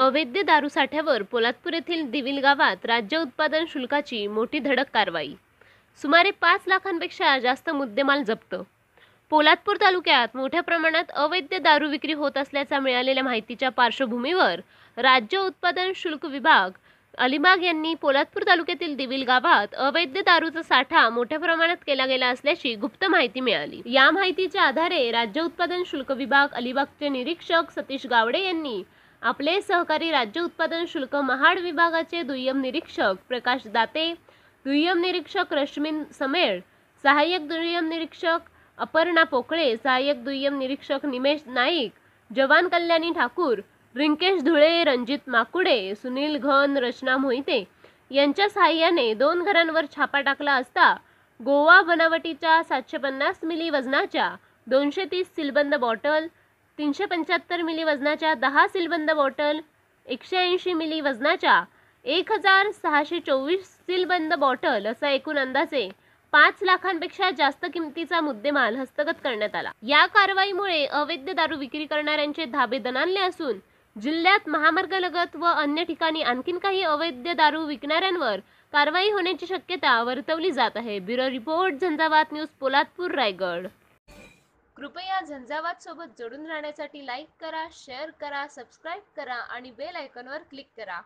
अवैध दारू साठ्यावर पोलादपूर येथील दिविल गावात राज्य उत्पादन शुल्काची मोठी धडक कारवाई। सुमारे 5 लाखांपेक्षा जास्त मुद्देमाल जप्त। पोलादपूर तालुक्यात मोठ्या प्रमाणात अवैध दारू विक्री होत असल्याचा मिळालेल्या माहितीच्या पार्श्वभूमीवर राज्य उत्पादन शुल्क विभाग अलिबाग यांनी पोलादपूर तालुक्यातील दिविल गावात अवैध दारूचा साठा मोठ्या प्रमाणात केला गेला असल्याची गुप्त माहिती मिळाली। या माहितीच्या आधारे राज्य उत्पादन शुल्क विभाग अलिबागचे निरीक्षक सतीश गावडे यांनी आपले सहकारी राज्य उत्पादन शुल्क महाड विभागाचे दुय्यम निरीक्षक प्रकाश दाते, दुय्यम निरीक्षक रश्मिन समेळ, सहाय्यक दुय्यम निरीक्षक अपर्णा पोकळे, सहाय्यक दुय्यम निरीक्षक निमेश नाईक, जवान कल्याणी ठाकूर, रिंकेश धुळे, रणजित माकुडे, सुनील घन, रचना मोहिते यांच्या सहाय्याने 2 घरांवर छापा टाकला असता गोवा बनावटीच्या 750 मिली वजनाच्या 230 सीलबंद बॉटल, 375 मिली वजनाच्या 10 सीलबंद बॉटल, 180 मिली वजनाच्या 1624 सीलबंद बॉटल असा एकूण अंदाजे 5 लाखांपेक्षा जास्त किमतीचा मुद्देमाल हस्तगत करण्यात आला। या कारवाईमुळे अवैध दारू विक्री करणाऱ्यांचे धाबे दणाणले असून जिल्ह्यात महामार्गालगत व अन्य ठिकाणी आणखीन काही अवैध दारू विकणाऱ्यांवर कारवाई होण्याची शक्यता वर्तवली जात आहे। Bureau report, Jhanjhavat news, Poladpur, Raigad. कृपया झंझावात सोबत जोडून राहण्यासाठी लाईक करा, शेअर करा, सबस्क्राईब करा आणि बेल आयकॉनवर क्लिक करा।